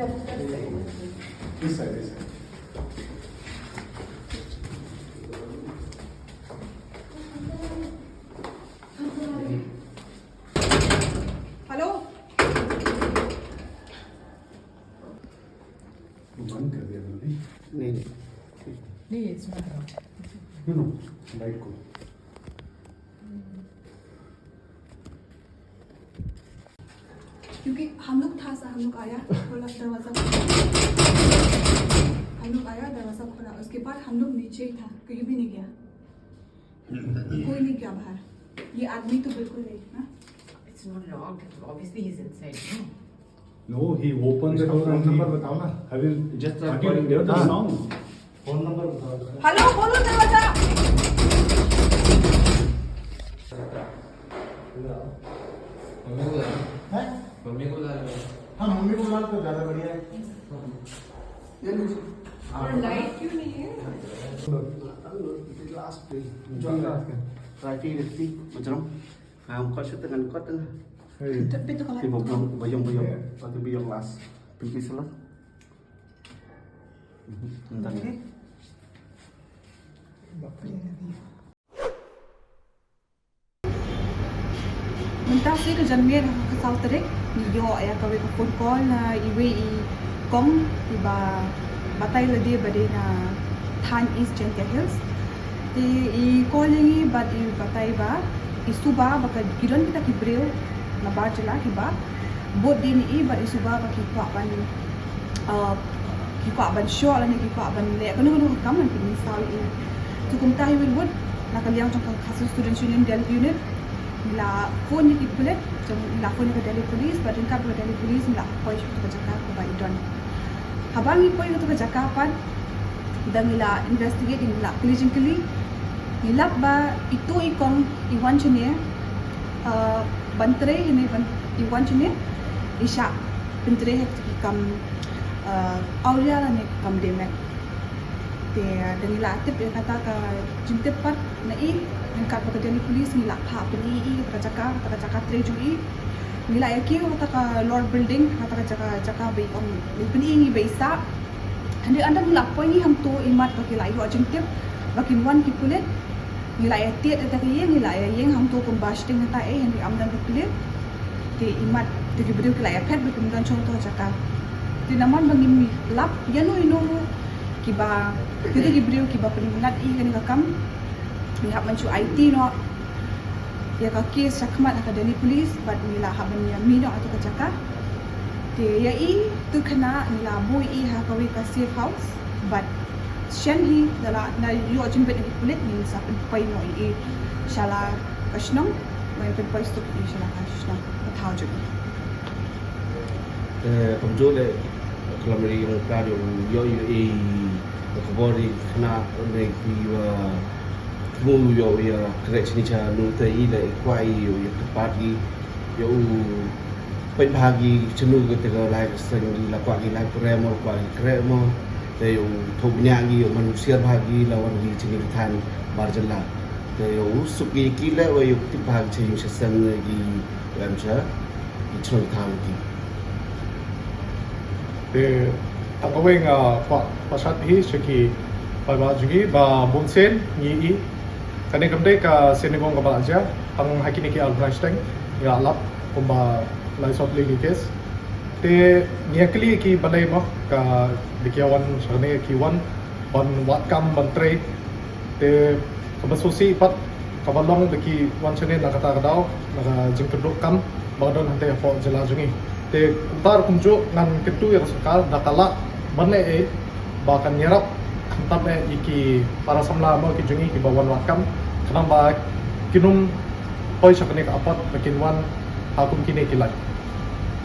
This side, this side. Hello बंद कर दिया तुमने? नहीं नहीं नहीं it's not out. No light को क्योंकि हम लोग आया खोला दरवाजा हम लोग आया दरवाजा खोला उसके बाद हम लोग नीचे ही था कहीं भी नहीं गया कोई नहीं गया बाहर ये आदमी तो बिल्कुल नहीं ना It's not locked. Obviously, he's inside. No? No, he opened the door and number बताओ ना have you Just have you calling heard the हाँ। sound? फोन नंबर बताओ हेलो बोलो दरवाजा है मम्मी को ला लो हाँ मम्मी को बुला तो ज़्यादा बढ़िया है ये लीजिए और लाइट क्यों नहीं है last जो रात के Rafi Rafi macam kau shoot dengan kau tu tapi itu kalau tiba bayang atau bayang last pergi salah entah ni Mentah sih kejanmian ke Sauterik yo ya kawe ke phone call na iwe I kong tiba batai la dia bade na Than East Gentle Hills ti I calling I but I batai ba I suba baka giron kita ki breu na bar jela ki ba bot din I but I suba ba ki kwa ban show la ni ki kwa ban le kono kono kam man pin sawi I tu kum tahi wil wood na kaliang jong kasus student union del unit la phone ni pulit jom la phone ni Delhi police but in ka Delhi police la poi tu jaka ko ba idon habang I poi tu jaka pan dan la investigate la diligently nilap ba itu ikong iwan chine bantre hine ban iwan chine isha bantre het kam aulia la ne kam demek te dan la tip ya kata ka jintip pat na I ka Delhi police nila pha peli I ka jaka tre ju I nila ya ki kata ka lord building kata ka jaka be om peni ni be sa Hindi anda nila poi ni ham to imat baki la yo jintip baki wan ki pulet nila ya tiet ta ki nila ya yeng ham to kumbash ting ta hindi amdan pulet te imat te ki beriu ki la ya pet baki mdan chong to jaka te naman bangi mi lap yano ino ki ba kita ki beriu ki ba peningat I kani ka kam ni hab manchu IT no ya ka case sakmat ka Delhi police but nila haban ya mi no ato ka jaka te ya I tu kena nila boy I ha kawi ka safe house but shen hi dala na yo jin bet ni kulit ni sa pai no I shala kashnong mai pen pai sto I shala kashnong pathaw jo pemjual le kalau meri yang kado yo kebori kena neki mu yo ya kerja ni cha nu te I le kuai yo ya tepati yo pen bagi cenu kita lai seng la pagi lai kremo pagi kremo te yo thobnya gi yo manusia bagi lawan gi cini than barjala te yo suki kila wa yo tip bagi cini sesang gi lamcha ichon than gi te takaweng pasat hi seki ba jugi ba bonsen ni I kane kamde ka senegong ka balaja ang hakini ki albrashting ya lap kumba lai sot legi case te niakli ki balai mo ka dikiawan sarne ki wan ban wat kam ban tre te kabasusi pat kabalong deki wan chane nakata kadaw naka jingkeduk kam badon hante po jela jungi te tar kumjo ngan ketu ya sakal nakala banle bakan nyerap tab iki para samla mo ki jungi ki bawan wat kam kanang ba kinum hoy sakane ka apat makin wan hakum kini kilai